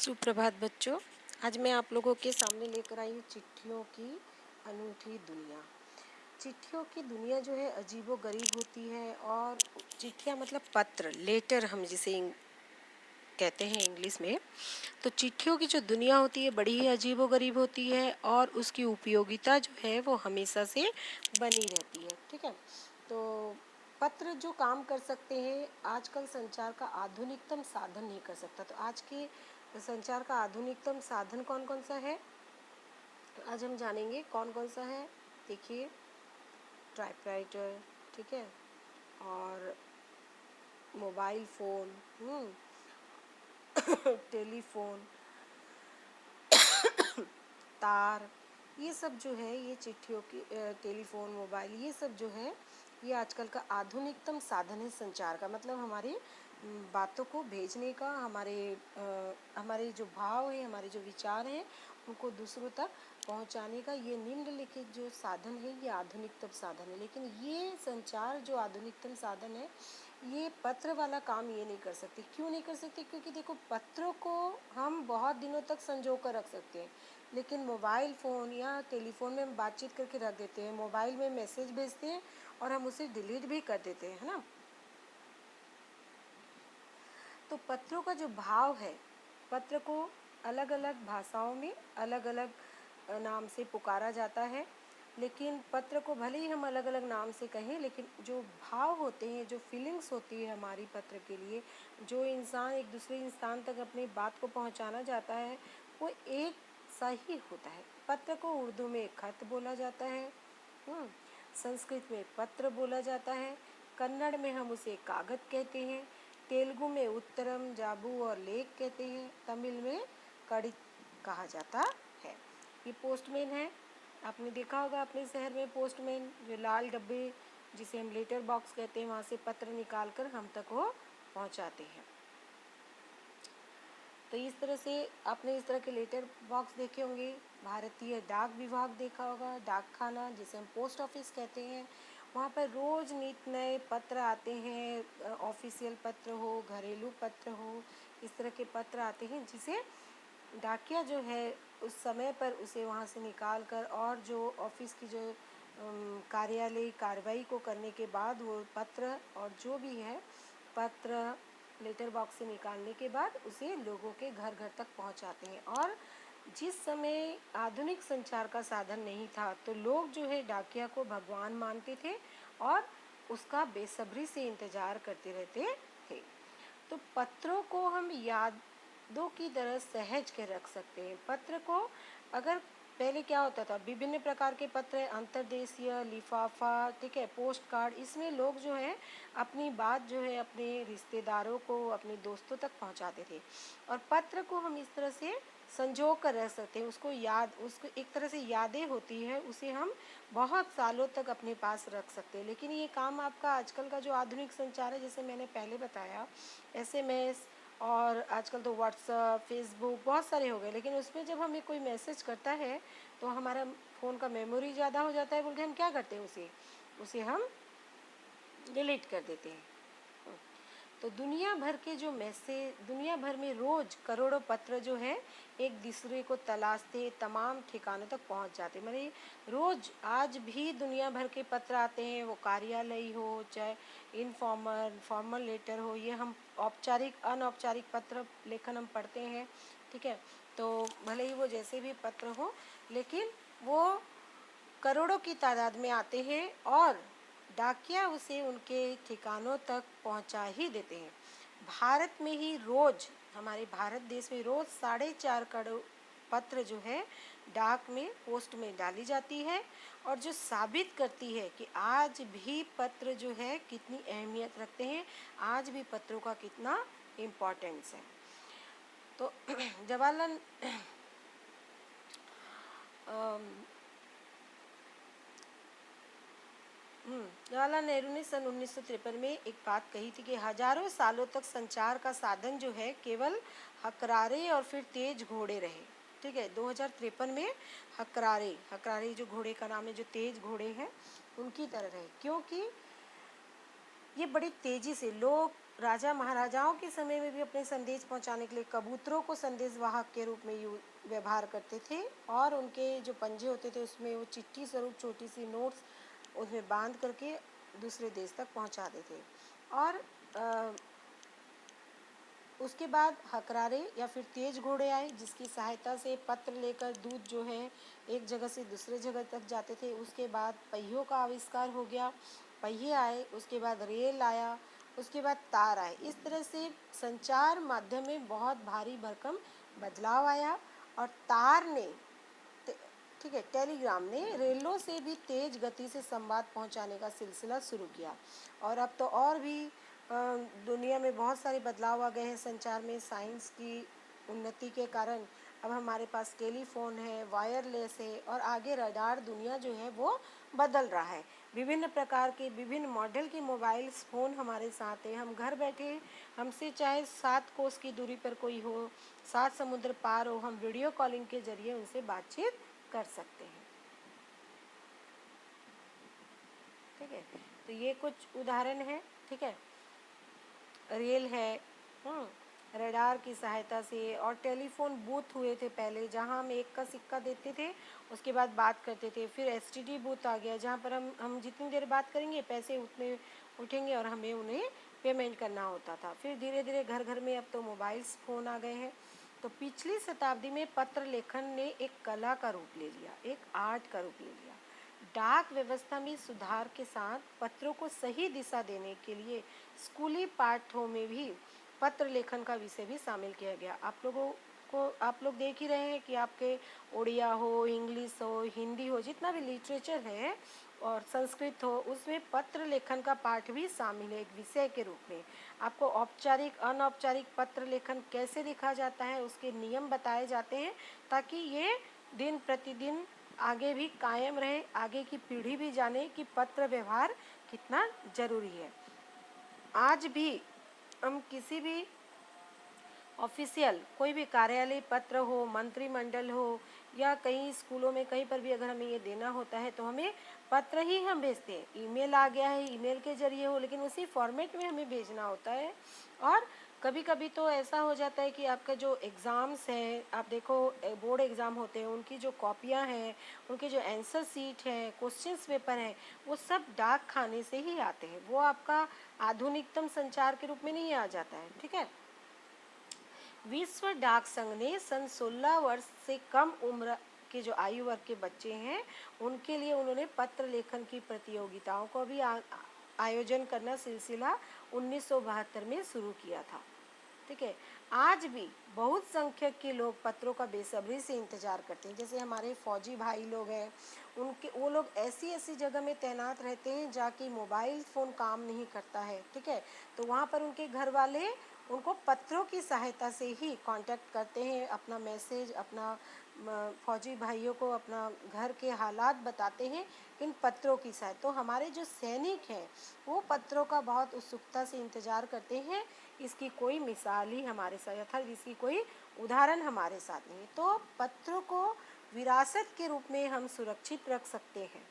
सुप्रभात बच्चों। आज मैं आप लोगों के सामने लेकर आई हूँ चिट्ठियों की अनूठी दुनिया। चिट्ठियों की दुनिया जो है अजीबो गरीब होती है। और चिट्ठियाँ मतलब पत्र, लेटर हम जिसे कहते हैं इंग्लिश में। तो चिट्ठियों की जो दुनिया होती है बड़ी ही अजीबो गरीब होती है और उसकी उपयोगिता जो है वो हमेशा से बनी रहती है। ठीक है, तो पत्र जो काम कर सकते हैं आजकल संचार का आधुनिकतम साधन नहीं कर सकता। तो आज के संचार का आधुनिकतम साधन कौन कौन सा है, तो आज हम जानेंगे कौन कौन सा है। देखिए, टाइपराइटर, ठीक है, और मोबाइल फ़ोन, टेलीफोन, तार, ये सब जो है ये चिट्ठियों की टेलीफोन, मोबाइल, ये सब जो है ये आजकल का आधुनिकतम साधन है संचार का। मतलब हमारी बातों को भेजने का, हमारे जो भाव है, हमारे जो विचार हैं उनको दूसरों तक पहुंचाने का ये निम्नलिखित जो साधन है ये आधुनिकतम साधन है। लेकिन ये संचार जो आधुनिकतम साधन है ये पत्र वाला काम ये नहीं कर सकते। क्यों नहीं कर सकते? क्योंकि देखो, पत्रों को हम बहुत दिनों तक संजो कर रख सकते हैं, लेकिन मोबाइल फ़ोन या टेलीफोन में हम बातचीत करके रख देते हैं, मोबाइल में मैसेज भेजते हैं और हम उसे डिलीट भी कर देते हैं, है ना। तो पत्रों का जो भाव है, पत्र को अलग अलग भाषाओं में अलग अलग नाम से पुकारा जाता है। लेकिन पत्र को भले ही हम अलग अलग नाम से कहें, लेकिन जो भाव होते हैं, जो फीलिंग्स होती है हमारी पत्र के लिए, जो इंसान एक दूसरे इंसान तक अपनी बात को पहुंचाना चाहता है, वो एक सा ही होता है। पत्र को उर्दू में खत बोला जाता है, संस्कृत में पत्र बोला जाता है, कन्नड़ में हम उसे कागज कहते हैं, तेलुगु में उत्तरम, जाबू और लेख कहते हैं, तमिल में कड़ी कहा जाता है। ये पोस्टमैन है, आपने देखा होगा अपने शहर में पोस्टमैन जो लाल डब्बे जिसे हम लेटर बॉक्स कहते हैं वहाँ से पत्र निकाल कर हम तक वो पहुँचाते हैं। तो इस तरह से आपने इस तरह के लेटर बॉक्स देखे होंगे। भारतीय डाक विभाग देखा होगा, डाक खाना जिसे हम पोस्ट ऑफिस कहते हैं, वहाँ पर रोज़ नित नए पत्र आते हैं। ऑफिशियल पत्र हो, घरेलू पत्र हो, इस तरह के पत्र आते हैं जिसे डाकिया जो है उस समय पर उसे वहाँ से निकाल कर और जो ऑफिस की जो कार्यालय कार्रवाई को करने के बाद वो पत्र और जो भी है पत्र लेटर बॉक्स से निकालने के बाद उसे लोगों के घर घर तक पहुंचाते हैं। और जिस समय आधुनिक संचार का साधन नहीं था तो लोग जो है डाकिया को भगवान मानते थे और उसका बेसब्री से इंतज़ार करते रहते थे। तो पत्रों को हम यादों की तरह सहज के रख सकते हैं। पत्र को अगर पहले क्या होता था, विभिन्न प्रकार के पत्र, अंतर्देशीय, लिफाफा, ठीक है, पोस्ट कार्ड, इसमें लोग जो है अपनी बात जो है अपने रिश्तेदारों को, अपने दोस्तों तक पहुंचाते थे। और पत्र को हम इस तरह से संजो कर रख सकते हैं, उसको एक तरह से यादें होती है, उसे हम बहुत सालों तक अपने पास रख सकते हैं। लेकिन ये काम आपका आजकल का जो आधुनिक संचार है, जैसे मैंने पहले बताया, SMS और आजकल तो व्हाट्सअप, फेसबुक बहुत सारे हो गए, लेकिन उसमें जब हमें कोई मैसेज करता है तो हमारा फ़ोन का मेमोरी ज़्यादा हो जाता है बोल के हम क्या करते हैं, उसे हम डिलीट कर देते हैं। तो दुनिया भर में रोज़ करोड़ों पत्र जो है एक दूसरे को तलाशते तमाम ठिकानों तक पहुंच जाते। मैंने रोज़ आज भी दुनिया भर के पत्र आते हैं, वो कार्यालय हो चाहे फॉर्मल लेटर हो, ये हम औपचारिक अनौपचारिक पत्र लेखन हम पढ़ते हैं, ठीक है। तो भले ही वो जैसे भी पत्र हो, लेकिन वो करोड़ों की तादाद में आते हैं और डाकिया उसे उनके ठिकानों तक पहुंचा ही देते हैं। भारत में ही रोज, हमारे भारत देश में रोज 4.5 करोड़ पत्र जो है डाक में, पोस्ट में डाली जाती है। और जो साबित करती है कि आज भी पत्र जो है कितनी अहमियत रखते हैं, आज भी पत्रों का कितना इम्पोर्टेंस है। तो जवाहरलाल जवाहरलाल नेहरू ने सन 1953 में एक बात कही थी कि हजारों सालों तक संचार का साधन जो है केवल हकरारे और फिर तेज घोड़े रहे, ठीक है। 2053 में हकरारे जो घोड़े का नाम है, जो तेज घोड़े हैं, उनकी तरह रहे, क्योंकि ये बड़ी तेजी से लोग राजा महाराजाओं के समय में भी अपने संदेश पहुंचाने के लिए कबूतरों को संदेश वाहक के रूप में व्यवहार करते थे, और उनके जो पंजे होते थे उसमें वो चिट्ठी स्वरूप छोटी सी नोट्स उसमें बांध करके दूसरे देश तक पहुंचाते थे। और उसके बाद हकरारे या फिर तेज घोड़े आए, जिसकी सहायता से पत्र लेकर दूध जो है एक जगह से दूसरे जगह तक जाते थे। उसके बाद पहियों का आविष्कार हो गया, पहिए आए, उसके बाद रेल आया, उसके बाद तार आए। इस तरह से संचार माध्यम में बहुत भारी भरकम बदलाव आया। और तार ने, ठीक है, टेलीग्राम ने रेलों से भी तेज गति से संवाद पहुंचाने का सिलसिला शुरू किया। और अब तो और भी दुनिया में बहुत सारे बदलाव आ गए हैं संचार में। साइंस की उन्नति के कारण अब हमारे पास टेलीफोन है, वायरलेस है, और आगे रडार दुनिया जो है वो बदल रहा है। विभिन्न प्रकार के विभिन्न मॉडल के मोबाइल फ़ोन हमारे साथ हैं। हम घर बैठे, हमसे चाहे 7 कोस की दूरी पर कोई हो, 7 समुद्र पार हो, हम वीडियो कॉलिंग के जरिए उनसे बातचीत कर सकते हैं। ठीक है, तो ये कुछ उदाहरण है। ठीक है, रेल है, रडार की सहायता से, और टेलीफोन बूथ हुए थे पहले, जहां हम एक का सिक्का देते थे, उसके बाद बात करते थे। फिर एसटीडी बूथ आ गया, जहां पर हम जितनी देर बात करेंगे पैसे उतने उठेंगे और हमें उन्हें पेमेंट करना होता था। फिर धीरे धीरे घर घर में अब तो मोबाइल्स फ़ोन आ गए हैं। तो पिछली शताब्दी में पत्र लेखन ने एक कला का रूप ले लिया, एक आर्ट का रूप ले लिया। डाक व्यवस्था में सुधार के साथ पत्रों को सही दिशा देने के लिए स्कूली पाठों में भी पत्र लेखन का विषय भी शामिल किया गया। आप लोग देख ही रहे हैं कि आपके उड़िया हो, इंग्लिश हो, हिंदी हो, जितना भी लिटरेचर है और संस्कृत हो, उसमें पत्र लेखन का पाठ भी शामिल है एक विषय के रूप में। आपको औपचारिक अनौपचारिक पत्र लेखन कैसे लिखा जाता है उसके नियम बताए जाते हैं, ताकि ये दिन प्रतिदिन आगे भी कायम रहे, आगे की पीढ़ी भी जाने कि पत्र व्यवहार कितना जरूरी है। आज भी हम किसी भी ऑफिशियल कोई भी कार्यालय पत्र हो, मंत्रिमंडल हो, या कहीं स्कूलों में कहीं पर भी अगर हमें ये देना होता है तो हमें पत्र ही हम भेजते हैं। ईमेल आ गया है, ईमेल के जरिए हो, लेकिन उसी फॉर्मेट में हमें भेजना होता है। और कभी कभी तो ऐसा हो जाता है कि आपका जो एग्ज़ाम्स हैं, आप देखो बोर्ड एग्ज़ाम होते हैं, उनकी जो कॉपियाँ हैं, उनके जो आंसर सीट है, क्वेश्चंस पेपर हैं, वो सब डाक खाने से ही आते हैं। वो आपका आधुनिकतम संचार के रूप में नहीं आ जाता है। ठीक है, विश्व डाक संघ ने सन 16 वर्ष से कम उम्र के जो आयु वर्ग के बच्चे हैं उनके लिए उन्होंने पत्र लेखन की प्रतियोगिताओं को भी आयोजन करना सिलसिला 1972 में शुरू किया था। ठीक है, आज भी बहुत संख्यक के लोग पत्रों का बेसब्री से इंतजार करते हैं। जैसे हमारे फौजी भाई लोग हैं, वो लोग ऐसी ऐसी जगह में तैनात रहते हैं जहाँ की मोबाइल फ़ोन काम नहीं करता है। ठीक है, तो वहाँ पर उनके घर वाले उनको पत्रों की सहायता से ही कांटेक्ट करते हैं, अपना मैसेज, अपना फौजी भाइयों को अपना घर के हालात बताते हैं इन पत्रों की सहायता। तो हमारे जो सैनिक हैं वो पत्रों का बहुत उत्सुकता से इंतज़ार करते हैं। इसकी कोई मिसाल ही हमारे साथ, अर्थात इसकी कोई उदाहरण हमारे साथ नहीं। तो पत्रों को विरासत के रूप में हम सुरक्षित रख सकते हैं।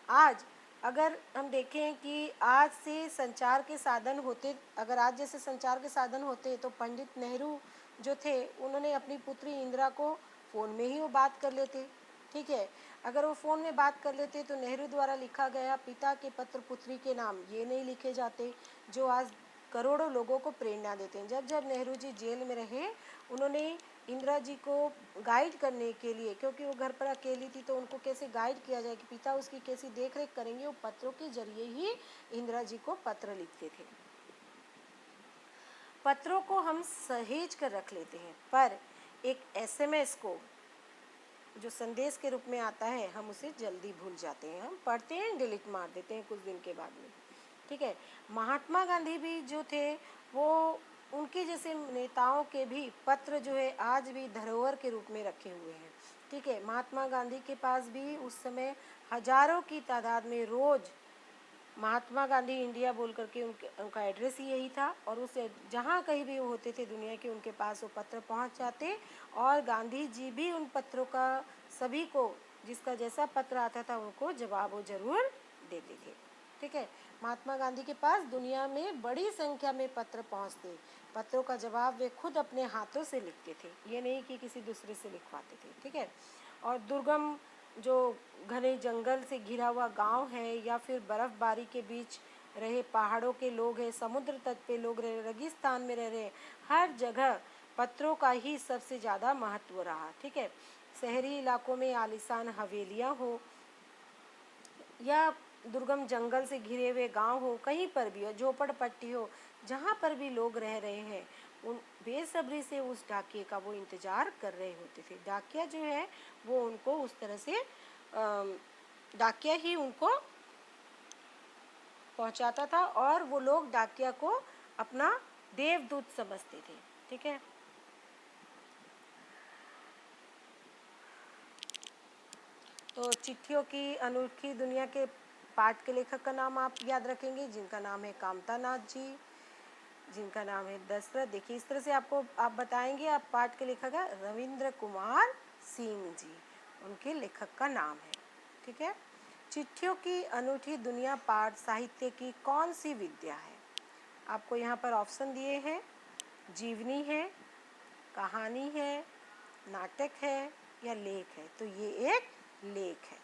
आज अगर हम देखें कि आज से संचार के साधन होते, अगर आज जैसे संचार के साधन होते तो पंडित नेहरू जो थे उन्होंने अपनी पुत्री इंदिरा को फ़ोन में ही वो बात कर लेते। ठीक है, अगर वो फ़ोन में बात कर लेते तो नेहरू द्वारा लिखा गया पिता के पत्र पुत्री के नाम ये नहीं लिखे जाते जो आज करोड़ों लोगों को प्रेरणा देते हैं। जब जब नेहरू जी जेल में रहे, उन्होंने इंदिरा जी को गाइड करने के लिए, क्योंकि वो घर पर अकेली थी तो उनको कैसे गाइड किया जाए कि पिता उसकी कैसी देख रेख करेंगे, वो पत्रों के जरिए ही इंदिरा जी को पत्र लिखते थे। पत्रों को हम सहेज कर रख लेते हैं, पर एक एसएमएस को जो संदेश के रूप में आता है हम उसे जल्दी भूल जाते हैं। हम पढ़ते हैं, डिलीट मार देते हैं कुछ दिन के बाद में। ठीक है, महात्मा गांधी भी जो थे वो, उनके जैसे नेताओं के भी पत्र जो है आज भी धरोहर के रूप में रखे हुए हैं। ठीक है, महात्मा गांधी के पास भी उस समय हजारों की तादाद में रोज़ महात्मा गांधी इंडिया बोल करके उनका एड्रेस ही यही था, और उसे जहाँ कहीं भी वो होते थे दुनिया के, उनके पास वो पत्र पहुँच जाते, और गांधी जी भी उन पत्रों का सभी को जिसका जैसा पत्र आता था उनको जवाब वो ज़रूर देते थे। ठीक है, महात्मा गांधी के पास दुनिया में बड़ी संख्या में पत्र पहुंचते। पत्रों का जवाब वे खुद अपने हाथों से लिखते थे, ये नहीं कि किसी दूसरे से लिखवाते थे, ठीक है। और दुर्गम जो घने जंगल से घिरा हुआ गांव है, या फिर बर्फबारी के बीच रहे पहाड़ों के लोग हैं, समुद्र तट पे लोग रहे, रेगिस्तान में रह रहे, हर जगह पत्रों का ही सबसे ज़्यादा महत्व रहा, ठीक है। शहरी इलाकों में आलीशान हवेलियाँ हो या दुर्गम जंगल से घिरे हुए गांव हो, कहीं पर भी हो, झोपड़पट्टी हो, जहाँ पर भी लोग रह रहे हैं, उन बेसब्री से उस डाकिये का वो इंतज़ार कर रहे होते थे। डाकिया जो है वो उनको उस तरह से डाकिया ही उनको पहुंचाता था, और वो लोग डाकिया को अपना देवदूत समझते थे, ठीक है। तो चिट्ठियों की अनूठी दुनिया के पाठ के लेखक का नाम आप याद रखेंगे, जिनका नाम है कामता नाथ जी, जिनका नाम है दशरथ। देखिए इस तरह से आपको आप बताएंगे, आप पाठ के लेखक है रविंद्र कुमार सिंह जी, उनके लेखक का नाम है, ठीक है। चिट्ठियों की अनूठी दुनिया पाठ साहित्य की कौन सी विद्या है? आपको यहाँ पर ऑप्शन दिए हैं, जीवनी है, कहानी है, नाटक है या लेख है। तो ये एक लेख है।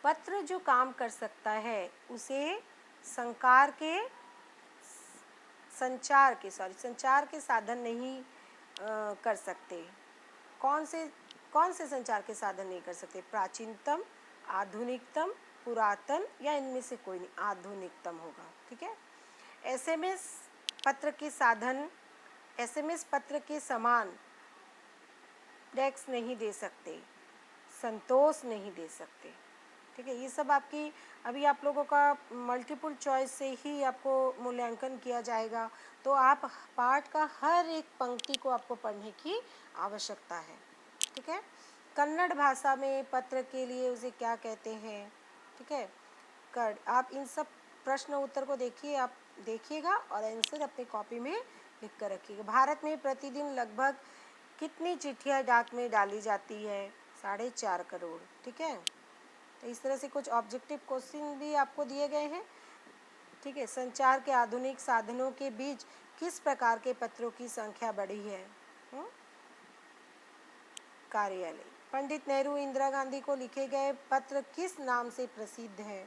पत्र जो काम कर सकता है उसे संचार के साधन नहीं कर सकते। कौन से संचार के साधन नहीं कर सकते? प्राचीनतम, आधुनिकतम, पुरातन या इनमें से कोई नहीं? आधुनिकतम होगा, ठीक है। एसएमएस पत्र के समान टैक्स नहीं दे सकते, संतोष नहीं दे सकते, ठीक है। ये सब आपकी अभी आप लोगों का मल्टीपल चॉइस से ही आपको मूल्यांकन किया जाएगा, तो आप पाठ का हर एक पंक्ति को आपको पढ़ने की आवश्यकता है, ठीक है। कन्नड़ भाषा में पत्र के लिए उसे क्या कहते हैं, ठीक है। आप इन सब प्रश्न उत्तर को देखिएगा और आंसर अपनी कॉपी में लिख कर रखिएगा। भारत में प्रतिदिन लगभग कितनी चिट्ठियाँ डाक में डाली जाती है? 4.5 करोड़, ठीक है। तो इस तरह से कुछ ऑब्जेक्टिव क्वेश्चन भी आपको दिए गए हैं, ठीक है। संचार के आधुनिक साधनों के बीच किस प्रकार के पत्रों की संख्या बढ़ी है? कार्यालय। पंडित नेहरू इंदिरा गांधी को लिखे गए पत्र किस नाम से प्रसिद्ध है?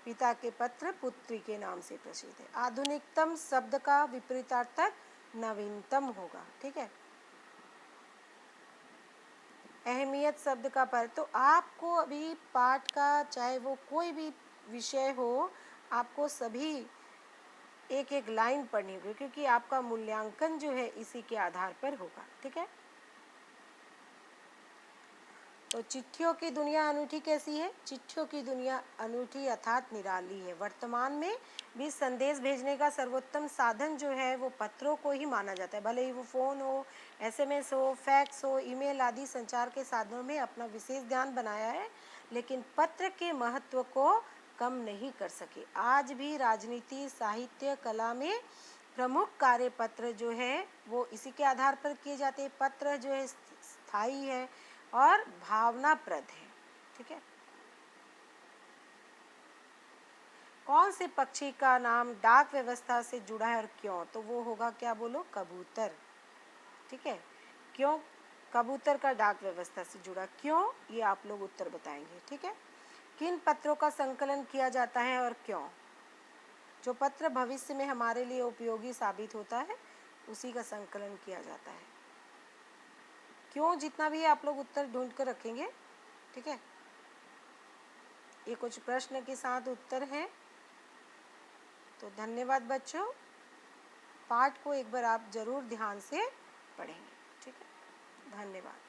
पिता के पत्र पुत्री के नाम से प्रसिद्ध है। आधुनिकतम शब्द का विपरीतार्थक नवीनतम होगा, ठीक है। अहमियत शब्द का पर, तो आपको अभी पाठ का चाहे वो कोई भी विषय हो, आपको सभी एक एक लाइन पढ़नी होगी, क्योंकि आपका मूल्यांकन जो है इसी के आधार पर होगा, ठीक है। तो चिट्ठियों की दुनिया अनूठी कैसी है? चिट्ठियों की दुनिया अनूठी अर्थात निराली है। वर्तमान में भी संदेश भेजने का सर्वोत्तम साधन जो है वो पत्रों को ही माना जाता है। भले ही वो फ़ोन हो, एसएमएस हो, फैक्स हो, ईमेल आदि संचार के साधनों में अपना विशेष ध्यान बनाया है, लेकिन पत्र के महत्व को कम नहीं कर सके। आज भी राजनीति, साहित्य, कला में प्रमुख कार्य पत्र जो है वो इसी के आधार पर किए जाते हैं। पत्र जो है स्थायी है और भावनाप्रद है, ठीक है। कौन से पक्षी का नाम डाक व्यवस्था से जुड़ा है और क्यों? तो वो होगा, क्या बोलो? कबूतर, ठीक है। क्यों कबूतर का डाक व्यवस्था से जुड़ा, क्यों? ये आप लोग उत्तर बताएंगे, ठीक है। किन पत्रों का संकलन किया जाता है और क्यों? जो पत्र भविष्य में हमारे लिए उपयोगी साबित होता है उसी का संकलन किया जाता है। क्यों जितना भी आप लोग उत्तर ढूंढ कर रखेंगे, ठीक है। ये कुछ प्रश्न के साथ उत्तर हैं। तो धन्यवाद बच्चों, पाठ को एक बार आप जरूर ध्यान से पढ़ेंगे, ठीक है। धन्यवाद।